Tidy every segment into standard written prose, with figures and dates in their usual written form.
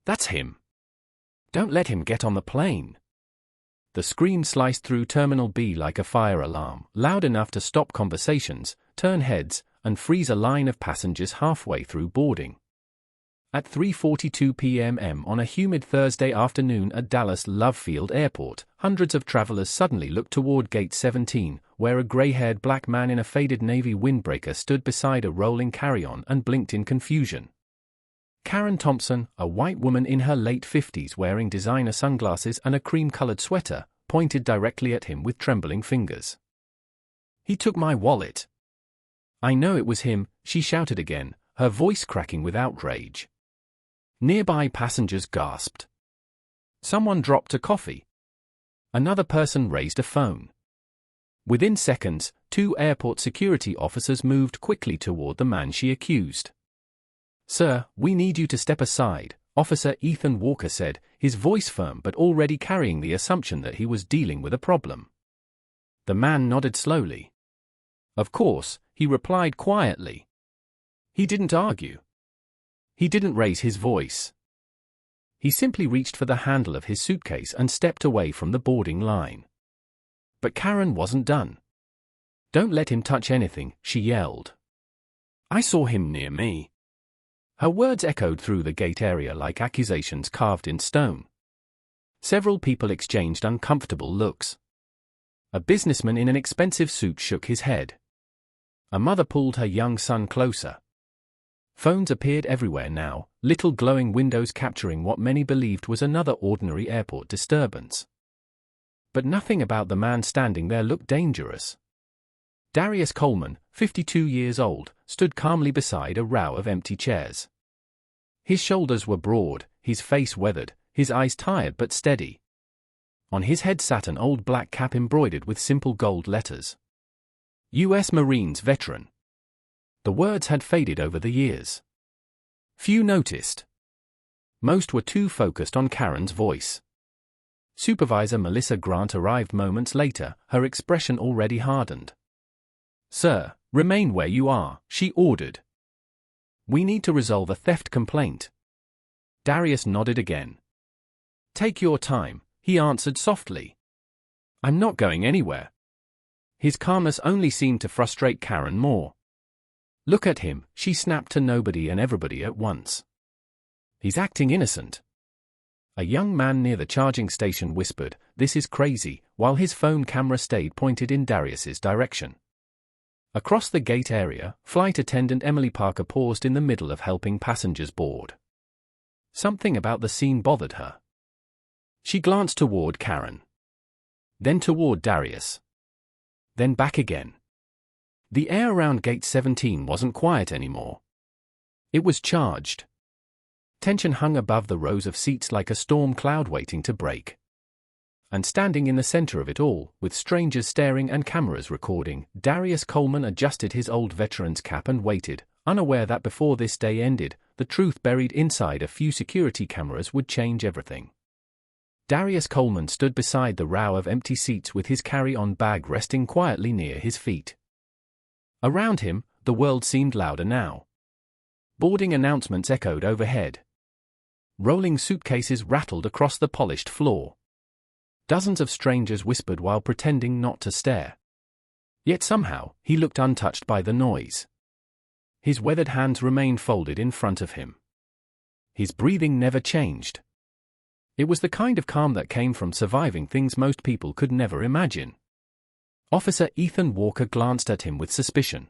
That's him. Don't let him get on the plane. The scream sliced through Terminal B like a fire alarm, loud enough to stop conversations, turn heads, and freeze a line of passengers halfway through boarding. At 3:42 p.m. on a humid Thursday afternoon at Dallas Love Field Airport, hundreds of travelers suddenly looked toward Gate 17, where a gray-haired black man in a faded navy windbreaker stood beside a rolling carry-on and blinked in confusion. Karen Thompson, a white woman in her late 50s wearing designer sunglasses and a cream-colored sweater, pointed directly at him with trembling fingers. "He took my wallet." "I know it was him," she shouted again, her voice cracking with outrage. Nearby passengers gasped. Someone dropped a coffee. Another person raised a phone. Within seconds, 2 airport security officers moved quickly toward the man she accused. "Sir, we need you to step aside," Officer Ethan Walker said, his voice firm but already carrying the assumption that he was dealing with a problem. The man nodded slowly. "Of course," he replied quietly. He didn't argue. He didn't raise his voice. He simply reached for the handle of his suitcase and stepped away from the boarding line. But Karen wasn't done. "Don't let him touch anything," she yelled. "I saw him near me." Her words echoed through the gate area like accusations carved in stone. Several people exchanged uncomfortable looks. A businessman in an expensive suit shook his head. A mother pulled her young son closer. Phones appeared everywhere now, little glowing windows capturing what many believed was another ordinary airport disturbance. But nothing about the man standing there looked dangerous. Darius Coleman, 52 years old, stood calmly beside a row of empty chairs. His shoulders were broad, his face weathered, his eyes tired but steady. On his head sat an old black cap embroidered with simple gold letters. U.S. Marines veteran. The words had faded over the years. Few noticed. Most were too focused on Karen's voice. Supervisor Melissa Grant arrived moments later, her expression already hardened. "Sir, remain where you are," she ordered. "We need to resolve a theft complaint." Darius nodded again. "Take your time," he answered softly. "I'm not going anywhere." His calmness only seemed to frustrate Karen more. "Look at him," she snapped to nobody and everybody at once. "He's acting innocent." A young man near the charging station whispered, "This is crazy," while his phone camera stayed pointed in Darius's direction. Across the gate area, flight attendant Emily Parker paused in the middle of helping passengers board. Something about the scene bothered her. She glanced toward Karen. Then toward Darius. Then back again. The air around Gate 17 wasn't quiet anymore. It was charged. Tension hung above the rows of seats like a storm cloud waiting to break. And standing in the center of it all, with strangers staring and cameras recording, Darius Coleman adjusted his old veteran's cap and waited, unaware that before this day ended, the truth buried inside a few security cameras would change everything. Darius Coleman stood beside the row of empty seats with his carry-on bag resting quietly near his feet. Around him, the world seemed louder now. Boarding announcements echoed overhead. Rolling suitcases rattled across the polished floor. Dozens of strangers whispered while pretending not to stare. Yet somehow, he looked untouched by the noise. His weathered hands remained folded in front of him. His breathing never changed. It was the kind of calm that came from surviving things most people could never imagine. Officer Ethan Walker glanced at him with suspicion.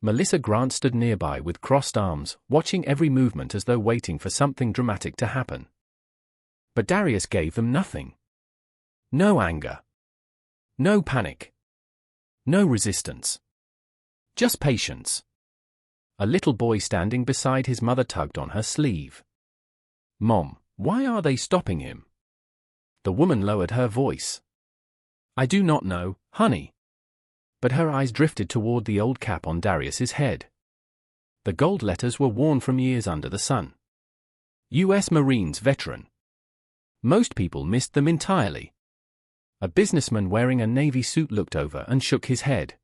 Melissa Grant stood nearby with crossed arms, watching every movement as though waiting for something dramatic to happen. But Darius gave them nothing. No anger. No panic. No resistance. Just patience. A little boy standing beside his mother tugged on her sleeve. "Mom, why are they stopping him?" The woman lowered her voice. "I do not know, honey." But her eyes drifted toward the old cap on Darius's head. The gold letters were worn from years under the sun. U.S. Marines veteran. Most people missed them entirely. A businessman wearing a navy suit looked over and shook his head.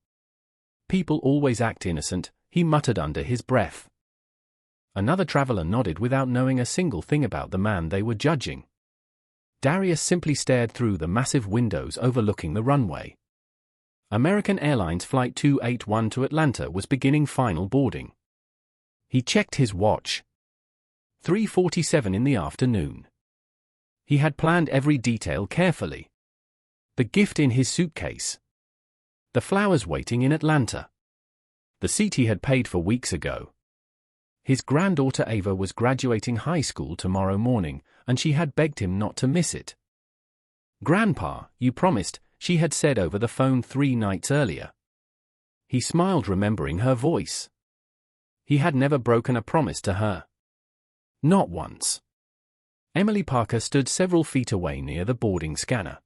"People always act innocent," he muttered under his breath. Another traveler nodded without knowing a single thing about the man they were judging. Darius simply stared through the massive windows overlooking the runway. American Airlines Flight 281 to Atlanta was beginning final boarding. He checked his watch. 3:47 in the afternoon. He had planned every detail carefully. The gift in his suitcase. The flowers waiting in Atlanta. The seat he had paid for weeks ago. His granddaughter Ava was graduating high school tomorrow morning, and she had begged him not to miss it. "Grandpa, you promised," she had said over the phone 3 nights earlier. He smiled, remembering her voice. He had never broken a promise to her. Not once. Emily Parker stood several feet away near the boarding scanner.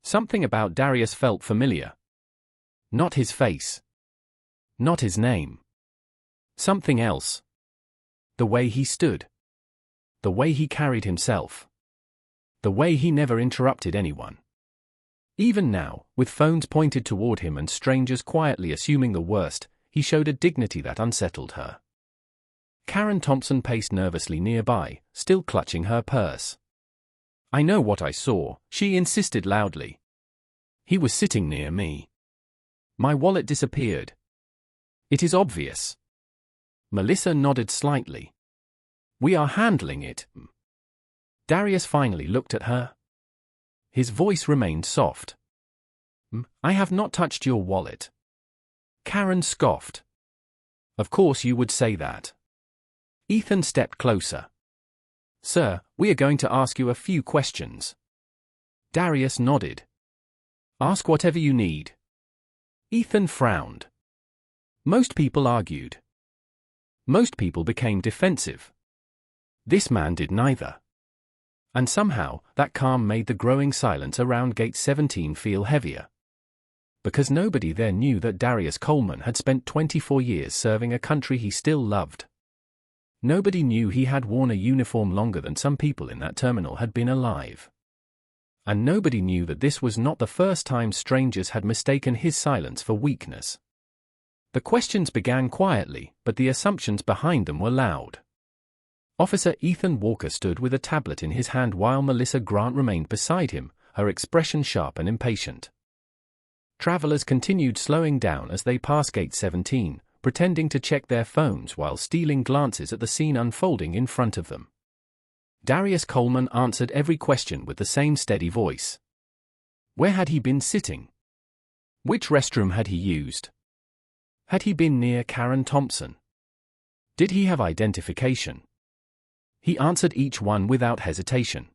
Something about Darius felt familiar. Not his face. Not his name. Something else. The way he stood. The way he carried himself. The way he never interrupted anyone. Even now, with phones pointed toward him and strangers quietly assuming the worst, he showed a dignity that unsettled her. Karen Thompson paced nervously nearby, still clutching her purse. "I know what I saw," she insisted loudly. "He was sitting near me. My wallet disappeared. It is obvious." Melissa nodded slightly. "We are handling it." Darius finally looked at her. His voice remained soft. "I have not touched your wallet." Karen scoffed. "Of course you would say that." Ethan stepped closer. "Sir, we are going to ask you a few questions." Darius nodded. "Ask whatever you need." Ethan frowned. Most people argued. Most people became defensive. This man did neither. And somehow, that calm made the growing silence around Gate 17 feel heavier. Because nobody there knew that Darius Coleman had spent 24 years serving a country he still loved. Nobody knew he had worn a uniform longer than some people in that terminal had been alive. And nobody knew that this was not the first time strangers had mistaken his silence for weakness. The questions began quietly, but the assumptions behind them were loud. Officer Ethan Walker stood with a tablet in his hand while Melissa Grant remained beside him, her expression sharp and impatient. Travelers continued slowing down as they passed Gate 17, pretending to check their phones while stealing glances at the scene unfolding in front of them. Darius Coleman answered every question with the same steady voice. Where had he been sitting? Which restroom had he used? Had he been near Karen Thompson? Did he have identification? He answered each one without hesitation.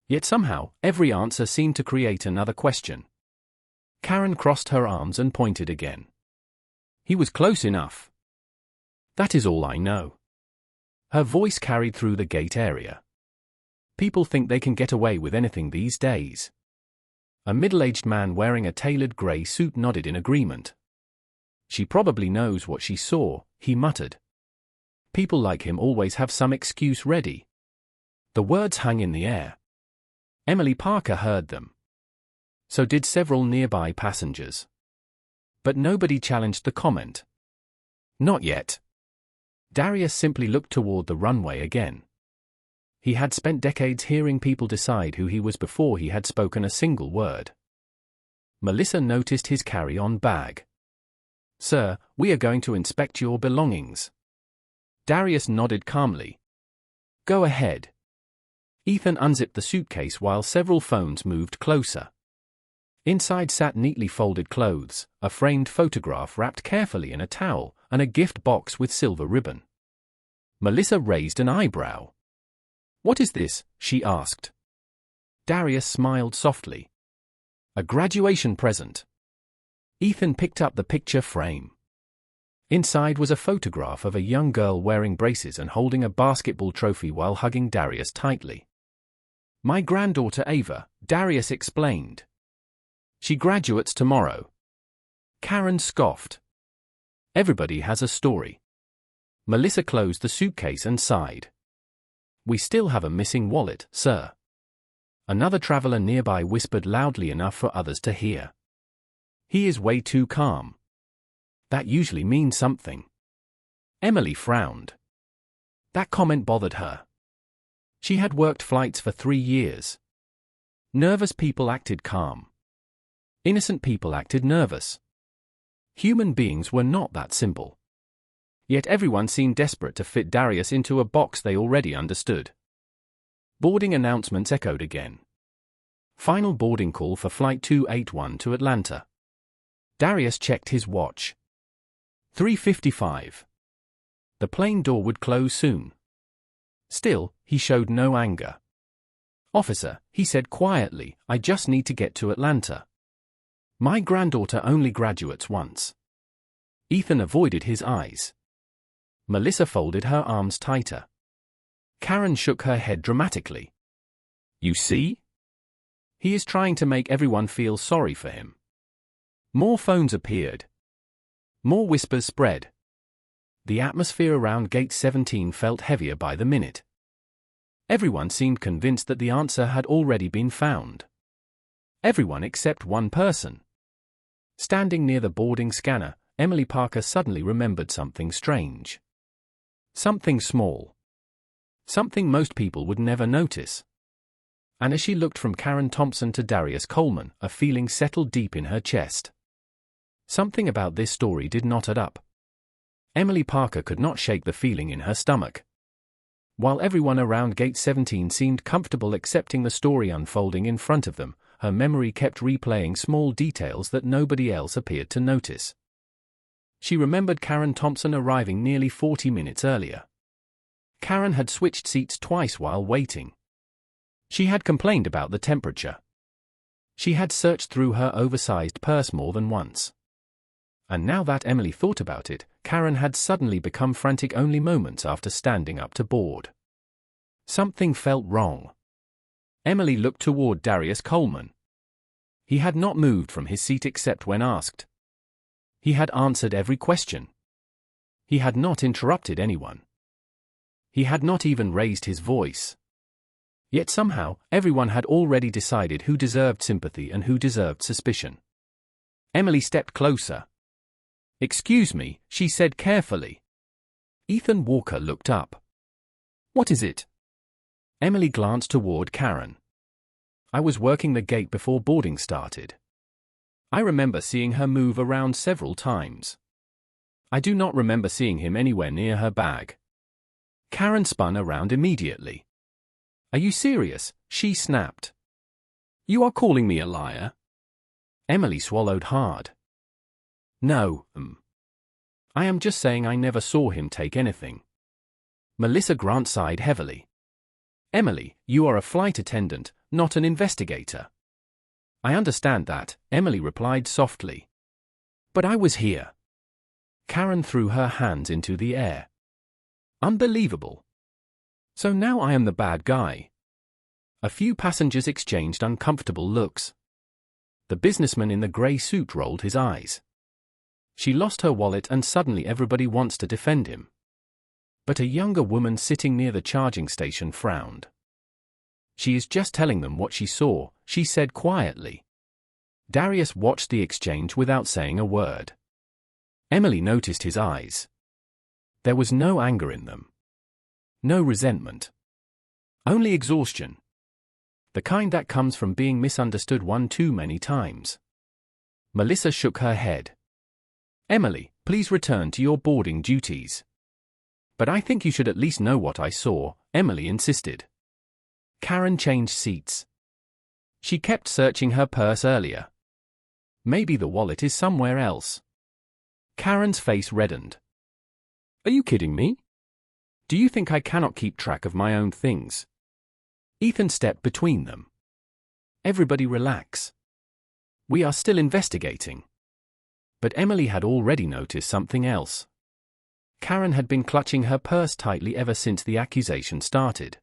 Yet somehow, every answer seemed to create another question. Karen crossed her arms and pointed again. He was close enough. That is all I know. Her voice carried through the gate area. People think they can get away with anything these days. A middle-aged man wearing a tailored grey suit nodded in agreement. She probably knows what she saw, he muttered. People like him always have some excuse ready. The words hung in the air. Emily Parker heard them. So did several nearby passengers. But nobody challenged the comment. Not yet. Darius simply looked toward the runway again. He had spent decades hearing people decide who he was before he had spoken a single word. Melissa noticed his carry-on bag. Sir, we are going to inspect your belongings. Darius nodded calmly. Go ahead. Ethan unzipped the suitcase while several phones moved closer. Inside sat neatly folded clothes, a framed photograph wrapped carefully in a towel, and a gift box with silver ribbon. Melissa raised an eyebrow. What is this? She asked. Darius smiled softly. A graduation present. Ethan picked up the picture frame. Inside was a photograph of a young girl wearing braces and holding a basketball trophy while hugging Darius tightly. My granddaughter Ava, Darius explained. She graduates tomorrow. Karen scoffed. Everybody has a story. Melissa closed the suitcase and sighed. We still have a missing wallet, sir. Another traveler nearby whispered loudly enough for others to hear. He is way too calm. That usually means something. Emily frowned. That comment bothered her. She had worked flights for 3 years. Nervous people acted calm. Innocent people acted nervous. Human beings were not that simple. Yet everyone seemed desperate to fit Darius into a box they already understood. Boarding announcements echoed again. Final boarding call for Flight 281 to Atlanta. Darius checked his watch. 3:55. The plane door would close soon. Still, he showed no anger. "Officer," he said quietly, "I just need to get to Atlanta. My granddaughter only graduates once." Ethan avoided his eyes. Melissa folded her arms tighter. Karen shook her head dramatically. "You see? He is trying to make everyone feel sorry for him." More phones appeared. More whispers spread. The atmosphere around Gate 17 felt heavier by the minute. Everyone seemed convinced that the answer had already been found. Everyone except one person. Standing near the boarding scanner, Emily Parker suddenly remembered something strange. Something small. Something most people would never notice. And as she looked from Karen Thompson to Darius Coleman, a feeling settled deep in her chest. Something about this story did not add up. Emily Parker could not shake the feeling in her stomach. While everyone around Gate 17 seemed comfortable accepting the story unfolding in front of them, her memory kept replaying small details that nobody else appeared to notice. She remembered Karen Thompson arriving nearly 40 minutes earlier. Karen had switched seats twice while waiting. She had complained about the temperature. She had searched through her oversized purse more than once. And now that Emily thought about it, Karen had suddenly become frantic only moments after standing up to board. Something felt wrong. Emily looked toward Darius Coleman. He had not moved from his seat except when asked. He had answered every question. He had not interrupted anyone. He had not even raised his voice. Yet somehow, everyone had already decided who deserved sympathy and who deserved suspicion. Emily stepped closer. "Excuse me," she said carefully. Ethan Walker looked up. "What is it?" Emily glanced toward Karen. "I was working the gate before boarding started. I remember seeing her move around several times. I do not remember seeing him anywhere near her bag." Karen spun around immediately. "Are you serious?" she snapped. "You are calling me a liar?" Emily swallowed hard. "No, I am just saying I never saw him take anything." Melissa Grant sighed heavily. "Emily, you are a flight attendant, not an investigator." "I understand that," Emily replied softly. "But I was here." Karen threw her hands into the air. "Unbelievable. So now I am the bad guy." A few passengers exchanged uncomfortable looks. The businessman in the grey suit rolled his eyes. She lost her wallet and suddenly everybody wants to defend him. But a younger woman sitting near the charging station frowned. "She is just telling them what she saw," she said quietly. Darius watched the exchange without saying a word. Emily noticed his eyes. There was no anger in them. No resentment. Only exhaustion. The kind that comes from being misunderstood one too many times. Melissa shook her head. "Emily, please return to your boarding duties." "But I think you should at least know what I saw," Emily insisted. Karen changed seats. She kept searching her purse earlier. Maybe the wallet is somewhere else. Karen's face reddened. "Are you kidding me? Do you think I cannot keep track of my own things?" Ethan stepped between them. "Everybody relax. We are still investigating." But Emily had already noticed something else. Karen had been clutching her purse tightly ever since the accusation started.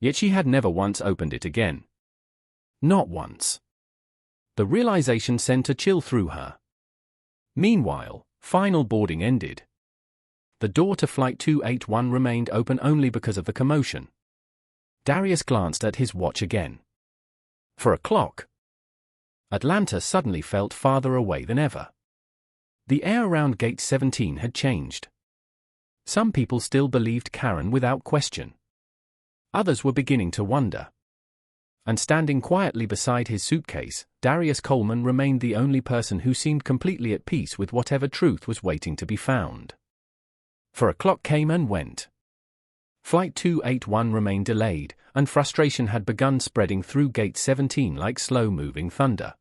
Yet she had never once opened it again. Not once. The realization sent a chill through her. Meanwhile, final boarding ended. The door to Flight 281 remained open only because of the commotion. Darius glanced at his watch again. 4:00. Atlanta suddenly felt farther away than ever. The air around Gate 17 had changed. Some people still believed Karen without question. Others were beginning to wonder. And standing quietly beside his suitcase, Darius Coleman remained the only person who seemed completely at peace with whatever truth was waiting to be found. For a clock came and went. Flight 281 remained delayed, and frustration had begun spreading through Gate 17 like slow-moving thunder.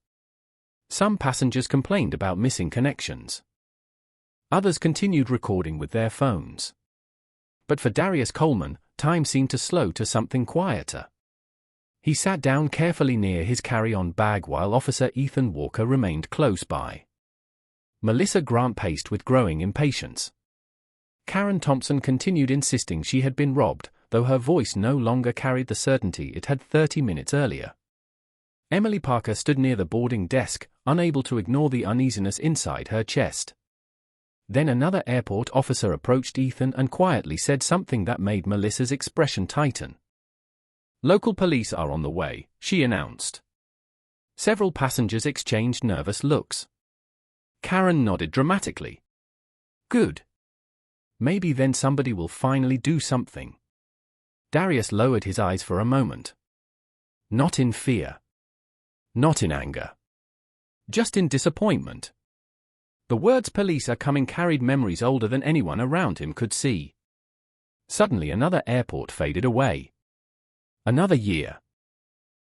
Some passengers complained about missing connections. Others continued recording with their phones. But for Darius Coleman, time seemed to slow to something quieter. He sat down carefully near his carry-on bag while Officer Ethan Walker remained close by. Melissa Grant paced with growing impatience. Karen Thompson continued insisting she had been robbed, though her voice no longer carried the certainty it had 30 minutes earlier. Emily Parker stood near the boarding desk, unable to ignore the uneasiness inside her chest. Then another airport officer approached Ethan and quietly said something that made Melissa's expression tighten. "Local police are on the way," she announced. Several passengers exchanged nervous looks. Karen nodded dramatically. "Good. Maybe then somebody will finally do something." Darius lowered his eyes for a moment. Not in fear. Not in anger. Just in disappointment. The words "police are coming" carried memories older than anyone around him could see. Suddenly another airport faded away. Another year.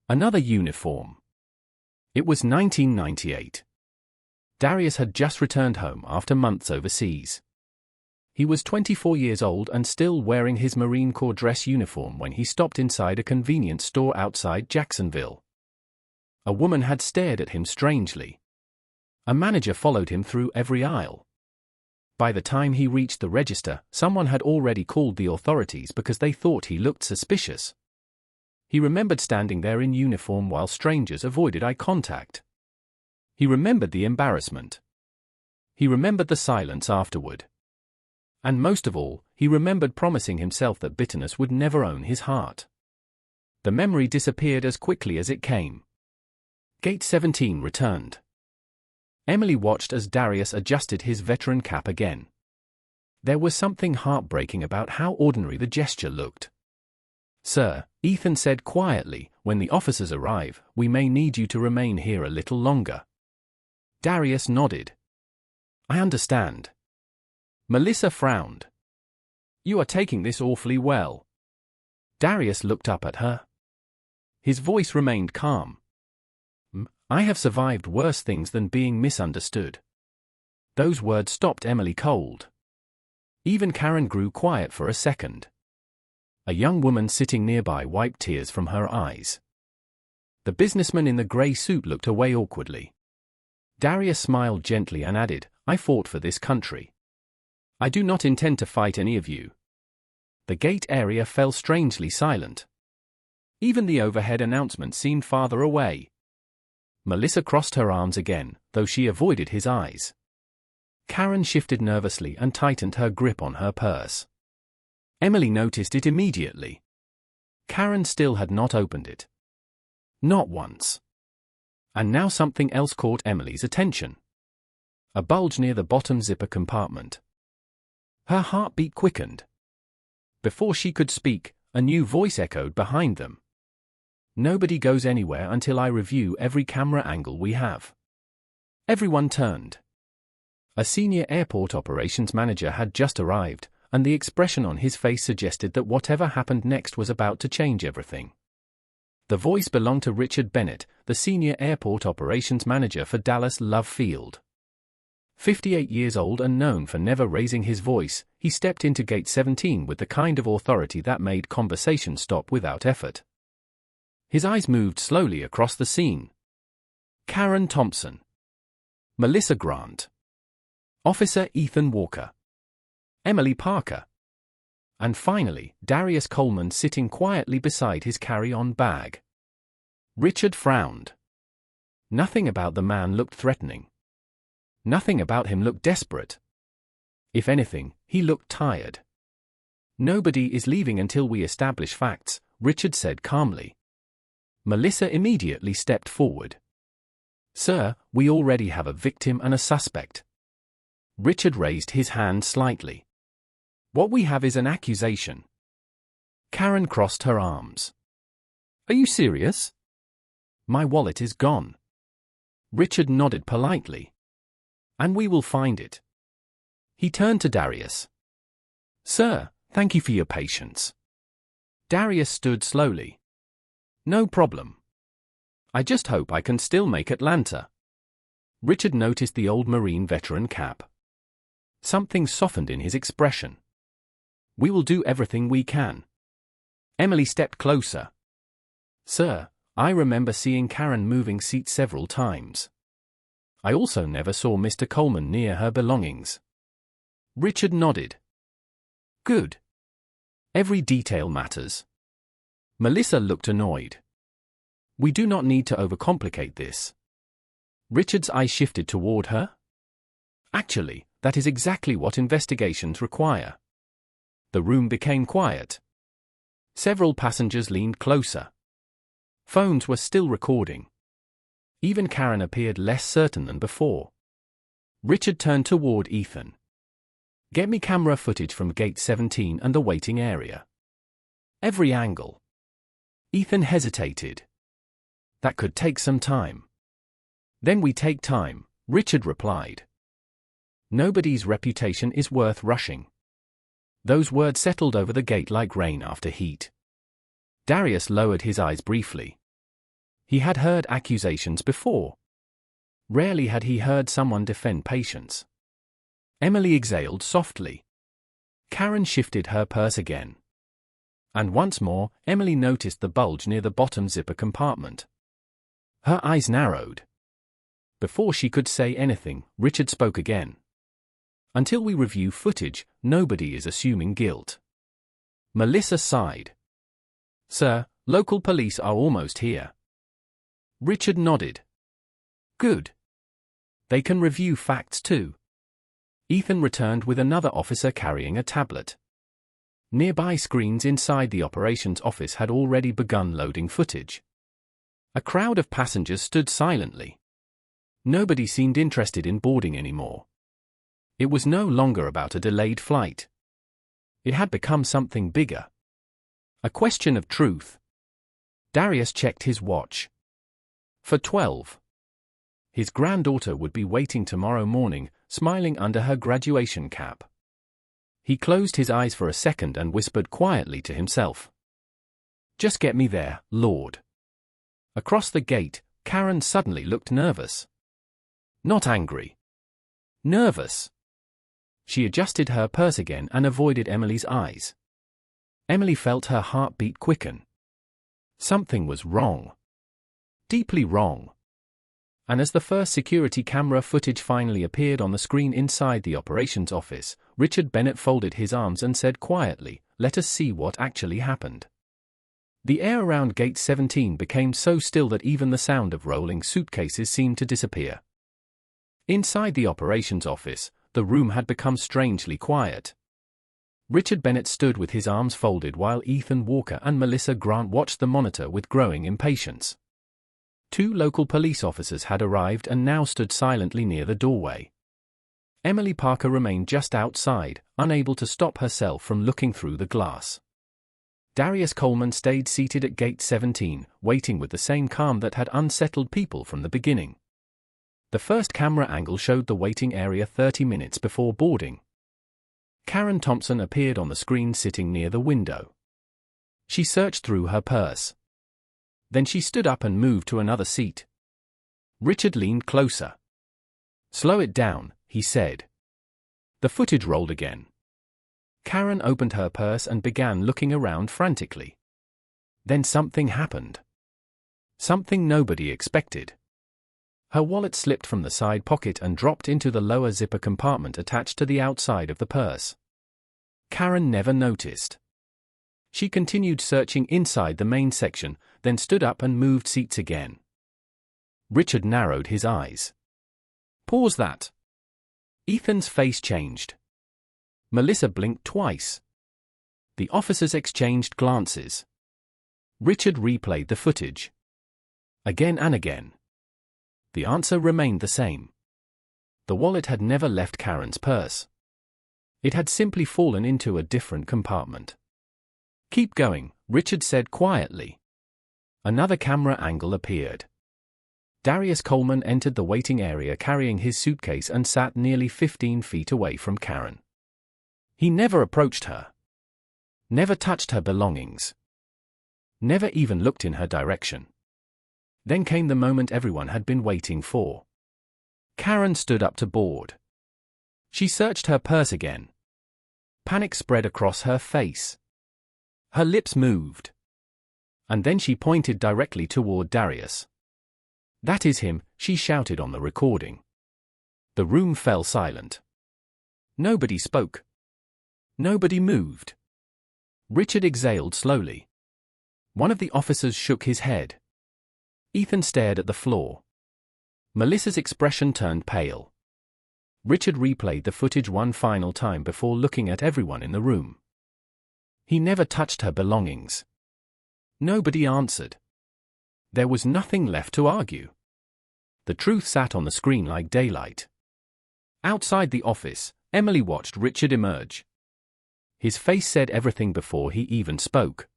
Another uniform. It was 1998. Darius had just returned home after months overseas. He was 24 years old and still wearing his Marine Corps dress uniform when he stopped inside a convenience store outside Jacksonville. A woman had stared at him strangely. A manager followed him through every aisle. By the time he reached the register, someone had already called the authorities because they thought he looked suspicious. He remembered standing there in uniform while strangers avoided eye contact. He remembered the embarrassment. He remembered the silence afterward. And most of all, he remembered promising himself that bitterness would never own his heart. The memory disappeared as quickly as it came. Gate 17 returned. Emily watched as Darius adjusted his veteran cap again. There was something heartbreaking about how ordinary the gesture looked. "Sir," Ethan said quietly, "when the officers arrive, we may need you to remain here a little longer." Darius nodded. "I understand." Melissa frowned. "You are taking this awfully well." Darius looked up at her. His voice remained calm. "I have survived worse things than being misunderstood." Those words stopped Emily cold. Even Karen grew quiet for a second. A young woman sitting nearby wiped tears from her eyes. The businessman in the grey suit looked away awkwardly. Darius smiled gently and added, "I fought for this country. I do not intend to fight any of you." The gate area fell strangely silent. Even the overhead announcement seemed farther away. Melissa crossed her arms again, though she avoided his eyes. Karen shifted nervously and tightened her grip on her purse. Emily noticed it immediately. Karen still had not opened it. Not once. And now something else caught Emily's attention. A bulge near the bottom zipper compartment. Her heartbeat quickened. Before she could speak, a new voice echoed behind them. "Nobody goes anywhere until I review every camera angle we have." Everyone turned. A senior airport operations manager had just arrived, and the expression on his face suggested that whatever happened next was about to change everything. The voice belonged to Richard Bennett, the senior airport operations manager for Dallas Love Field. 58 years old and known for never raising his voice, he stepped into Gate 17 with the kind of authority that made conversation stop without effort. His eyes moved slowly across the scene. Karen Thompson. Melissa Grant. Officer Ethan Walker. Emily Parker. And finally, Darius Coleman sitting quietly beside his carry-on bag. Richard frowned. Nothing about the man looked threatening. Nothing about him looked desperate. If anything, he looked tired. "Nobody is leaving until we establish facts," Richard said calmly. Melissa immediately stepped forward. "Sir, we already have a victim and a suspect." Richard raised his hand slightly. What we have is an accusation. Karen crossed her arms. Are you serious? My wallet is gone. Richard nodded politely. And we will find it. He turned to Darius. Sir, thank you for your patience. Darius stood slowly. No problem. I just hope I can still make Atlanta. Richard noticed the old Marine veteran cap. Something softened in his expression. We will do everything we can. Emily stepped closer. Sir, I remember seeing Karen moving seats several times. I also never saw Mr. Coleman near her belongings. Richard nodded. Good. Every detail matters. Melissa looked annoyed. We do not need to overcomplicate this. Richard's eye shifted toward her. Actually, that is exactly what investigations require. The room became quiet. Several passengers leaned closer. Phones were still recording. Even Karen appeared less certain than before. Richard turned toward Ethan. Get me camera footage from Gate 17 and the waiting area. Every angle. Ethan hesitated. That could take some time. Then we take time, Richard replied. Nobody's reputation is worth rushing. Those words settled over the gate like rain after heat. Darius lowered his eyes briefly. He had heard accusations before. Rarely had he heard someone defend patience. Emily exhaled softly. Karen shifted her purse again. And once more, Emily noticed the bulge near the bottom zipper compartment. Her eyes narrowed. Before she could say anything, Richard spoke again. Until we review footage, nobody is assuming guilt. Melissa sighed. Sir, local police are almost here. Richard nodded. Good. They can review facts too. Ethan returned with another officer carrying a tablet. Nearby screens inside the operations office had already begun loading footage. A crowd of passengers stood silently. Nobody seemed interested in boarding anymore. It was no longer about a delayed flight. It had become something bigger. A question of truth. Darius checked his watch. For 12. His granddaughter would be waiting tomorrow morning, smiling under her graduation cap. He closed his eyes for a second and whispered quietly to himself. Just get me there, Lord. Across the gate, Karen suddenly looked nervous. Not angry. Nervous. She adjusted her purse again and avoided Emily's eyes. Emily felt her heartbeat quicken. Something was wrong. Deeply wrong. And as the first security camera footage finally appeared on the screen inside the operations office, Richard Bennett folded his arms and said quietly, "Let us see what actually happened." The air around Gate 17 became so still that even the sound of rolling suitcases seemed to disappear. Inside the operations office, the room had become strangely quiet. Richard Bennett stood with his arms folded while Ethan Walker and Melissa Grant watched the monitor with growing impatience. 2 local police officers had arrived and now stood silently near the doorway. Emily Parker remained just outside, unable to stop herself from looking through the glass. Darius Coleman stayed seated at Gate 17, waiting with the same calm that had unsettled people from the beginning. The first camera angle showed the waiting area 30 minutes before boarding. Karen Thompson appeared on the screen sitting near the window. She searched through her purse. Then she stood up and moved to another seat. Richard leaned closer. "Slow it down," he said. The footage rolled again. Karen opened her purse and began looking around frantically. Then something happened. Something nobody expected. Her wallet slipped from the side pocket and dropped into the lower zipper compartment attached to the outside of the purse. Karen never noticed. She continued searching inside the main section, then stood up and moved seats again. Richard narrowed his eyes. "Pause that." Ethan's face changed. Melissa blinked twice. The officers exchanged glances. Richard replayed the footage. Again and again. The answer remained the same. The wallet had never left Karen's purse. It had simply fallen into a different compartment. "Keep going," Richard said quietly. Another camera angle appeared. Darius Coleman entered the waiting area carrying his suitcase and sat nearly 15 feet away from Karen. He never approached her. Never touched her belongings. Never even looked in her direction. Then came the moment everyone had been waiting for. Karen stood up to board. She searched her purse again. Panic spread across her face. Her lips moved. And then she pointed directly toward Darius. "That is him," she shouted on the recording. The room fell silent. Nobody spoke. Nobody moved. Richard exhaled slowly. One of the officers shook his head. Ethan stared at the floor. Melissa's expression turned pale. Richard replayed the footage one final time before looking at everyone in the room. He never touched her belongings. Nobody answered. There was nothing left to argue. The truth sat on the screen like daylight. Outside the office, Emily watched Richard emerge. His face said everything before he even spoke.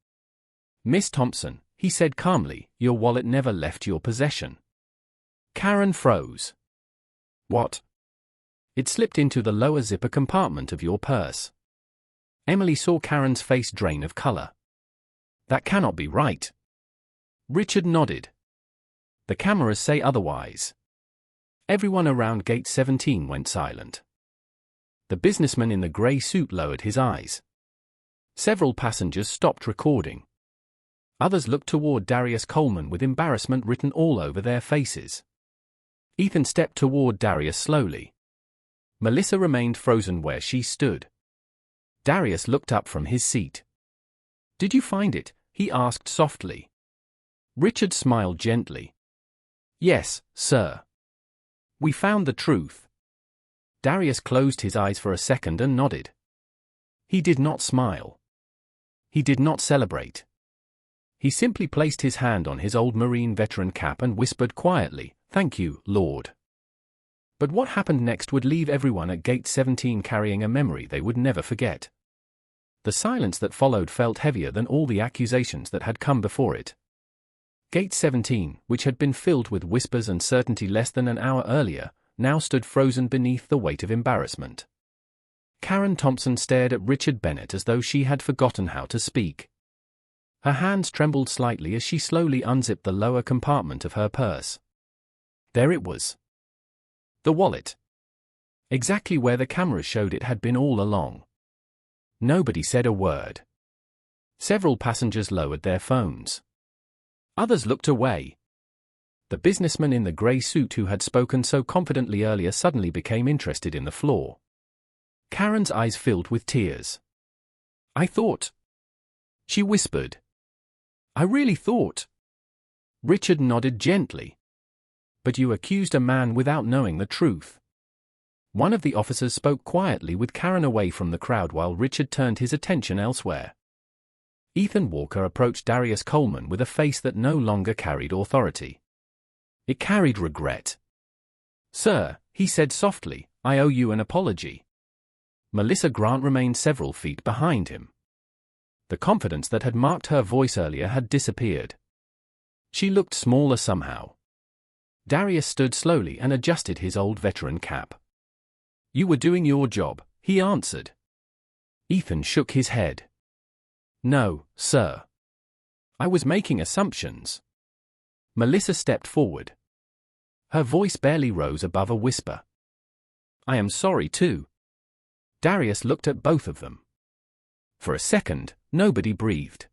"Miss Thompson," he said calmly, "your wallet never left your possession." Karen froze. "What?" "It slipped into the lower zipper compartment of your purse." Emily saw Karen's face drain of color. "That cannot be right." Richard nodded. "The cameras say otherwise." Everyone around gate 17 went silent. The businessman in the gray suit lowered his eyes. Several passengers stopped recording. Others looked toward Darius Coleman with embarrassment written all over their faces. Ethan stepped toward Darius slowly. Melissa remained frozen where she stood. Darius looked up from his seat. "Did you find it?" he asked softly. Richard smiled gently. "Yes, sir. We found the truth." Darius closed his eyes for a second and nodded. He did not smile. He did not celebrate. He simply placed his hand on his old Marine veteran cap and whispered quietly, "Thank you, Lord." But what happened next would leave everyone at gate 17 carrying a memory they would never forget. The silence that followed felt heavier than all the accusations that had come before it. Gate 17, which had been filled with whispers and certainty less than an hour earlier, now stood frozen beneath the weight of embarrassment. Karen Thompson stared at Richard Bennett as though she had forgotten how to speak. Her hands trembled slightly as she slowly unzipped the lower compartment of her purse. There it was. The wallet. Exactly where the cameras showed it had been all along. Nobody said a word. Several passengers lowered their phones. Others looked away. The businessman in the gray suit who had spoken so confidently earlier suddenly became interested in the floor. Karen's eyes filled with tears. "I thought," she whispered. "I really thought." Richard nodded gently. "But you accused a man without knowing the truth." One of the officers spoke quietly with Karen away from the crowd while Richard turned his attention elsewhere. Ethan Walker approached Darius Coleman with a face that no longer carried authority. It carried regret. "Sir," he said softly, "I owe you an apology." Melissa Grant remained several feet behind him. The confidence that had marked her voice earlier had disappeared. She looked smaller somehow. Darius stood slowly and adjusted his old veteran cap. "You were doing your job," he answered. Ethan shook his head. "No, sir. I was making assumptions." Melissa stepped forward. Her voice barely rose above a whisper. "I am sorry too." Darius looked at both of them. For a second, nobody breathed.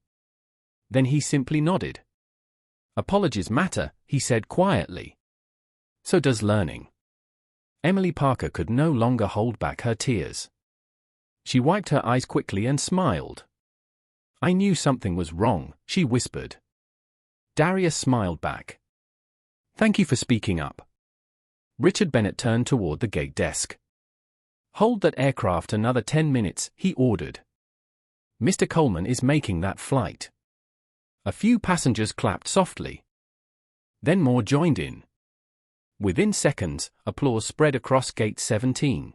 Then he simply nodded. "Apologies matter," he said quietly. "So does learning." Emily Parker could no longer hold back her tears. She wiped her eyes quickly and smiled. "I knew something was wrong," she whispered. Darius smiled back. "Thank you for speaking up." Richard Bennett turned toward the gate desk. "Hold that aircraft another 10 minutes, he ordered. "Mr. Coleman is making that flight." A few passengers clapped softly. Then more joined in. Within seconds, applause spread across gate 17.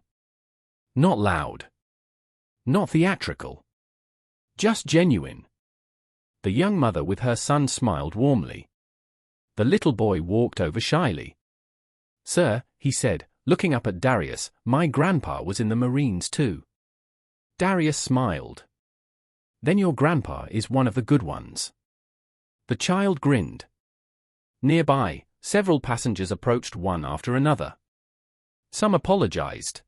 Not loud. Not theatrical. Just genuine. The young mother with her son smiled warmly. The little boy walked over shyly. "Sir," he said, looking up at Darius, "my grandpa was in the Marines too." Darius smiled. "Then your grandpa is one of the good ones." The child grinned. Nearby, several passengers approached one after another. Some apologized.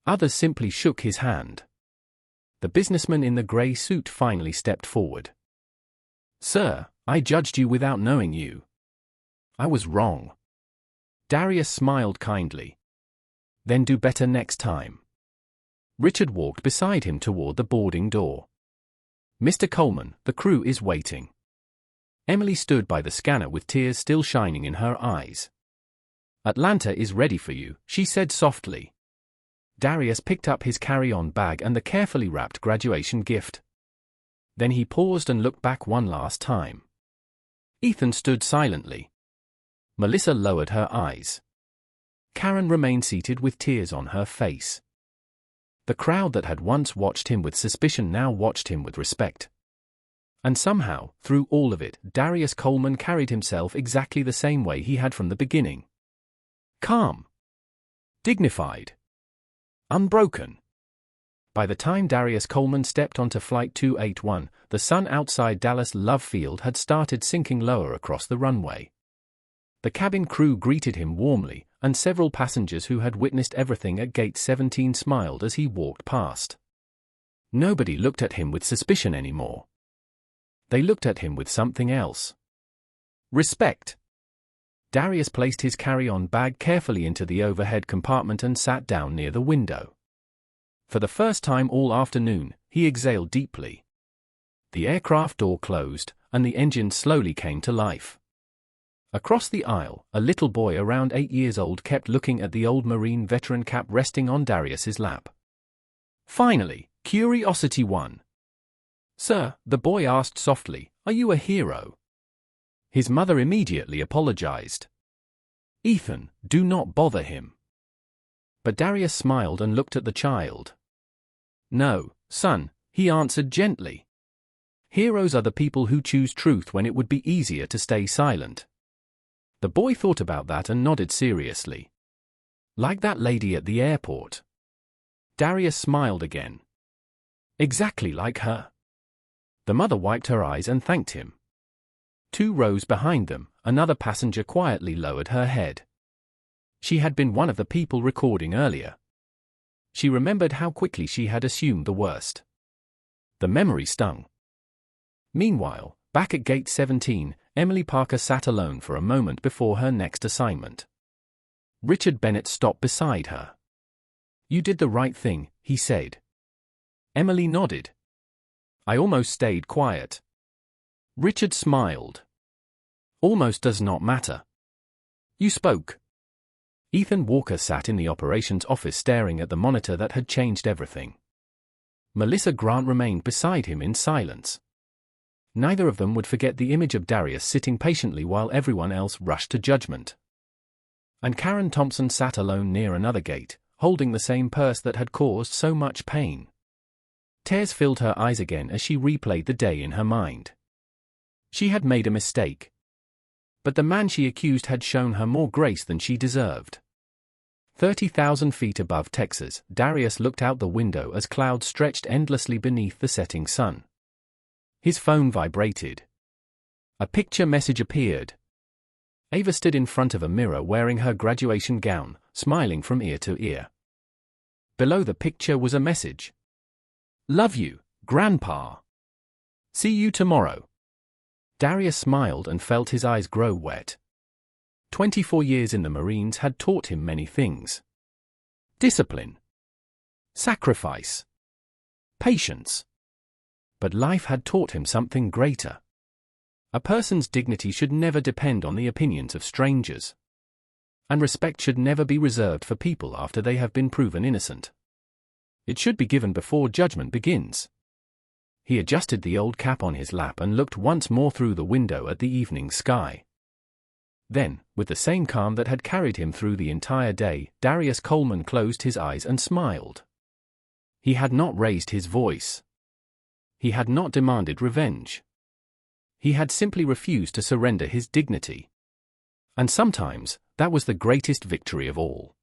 Others simply shook his hand. The businessman in the grey suit finally stepped forward. "Sir, I judged you without knowing you. I was wrong." Darius smiled kindly. "Then do better next time." Richard walked beside him toward the boarding door. "Mr. Coleman, the crew is waiting." Emily stood by the scanner with tears still shining in her eyes. "Atlanta is ready for you," she said softly. Darius picked up his carry-on bag and the carefully wrapped graduation gift. Then he paused and looked back one last time. Ethan stood silently. Melissa lowered her eyes. Karen remained seated with tears on her face. The crowd that had once watched him with suspicion now watched him with respect. And somehow, through all of it, Darius Coleman carried himself exactly the same way he had from the beginning. Calm. Dignified. Unbroken. By the time Darius Coleman stepped onto Flight 281, the sun outside Dallas Love Field had started sinking lower across the runway. The cabin crew greeted him warmly, and several passengers who had witnessed everything at Gate 17 smiled as he walked past. Nobody looked at him with suspicion anymore. They looked at him with something else. Respect. Darius placed his carry-on bag carefully into the overhead compartment and sat down near the window. For the first time all afternoon, he exhaled deeply. The aircraft door closed, and the engine slowly came to life. Across the aisle, a little boy around 8 years old kept looking at the old Marine veteran cap resting on Darius's lap. Finally, curiosity won. "Sir," the boy asked softly, "are you a hero?" His mother immediately apologized. "Ethan, do not bother him." But Darius smiled and looked at the child. "No, son," he answered gently. "Heroes are the people who choose truth when it would be easier to stay silent." The boy thought about that and nodded seriously. "Like that lady at the airport." Darius smiled again. "Exactly like her." The mother wiped her eyes and thanked him. 2 rows behind them, another passenger quietly lowered her head. She had been one of the people recording earlier. She remembered how quickly she had assumed the worst. The memory stung. Meanwhile, back at Gate 17, Emily Parker sat alone for a moment before her next assignment. Richard Bennett stopped beside her. "You did the right thing," he said. Emily nodded. "I almost stayed quiet." Richard smiled. "Almost does not matter. You spoke." Ethan Walker sat in the operations office staring at the monitor that had changed everything. Melissa Grant remained beside him in silence. Neither of them would forget the image of Darius sitting patiently while everyone else rushed to judgment. And Karen Thompson sat alone near another gate, holding the same purse that had caused so much pain. Tears filled her eyes again as she replayed the day in her mind. She had made a mistake. But the man she accused had shown her more grace than she deserved. 30,000 feet above Texas, Darius looked out the window as clouds stretched endlessly beneath the setting sun. His phone vibrated. A picture message appeared. Ava stood in front of a mirror wearing her graduation gown, smiling from ear to ear. Below the picture was a message. "Love you, Grandpa. See you tomorrow." Darius smiled and felt his eyes grow wet. 24 years in the Marines had taught him many things. Discipline. Sacrifice. Patience. But life had taught him something greater. A person's dignity should never depend on the opinions of strangers. And respect should never be reserved for people after they have been proven innocent. It should be given before judgment begins. He adjusted the old cap on his lap and looked once more through the window at the evening sky. Then, with the same calm that had carried him through the entire day, Darius Coleman closed his eyes and smiled. He had not raised his voice. He had not demanded revenge. He had simply refused to surrender his dignity. And sometimes, that was the greatest victory of all.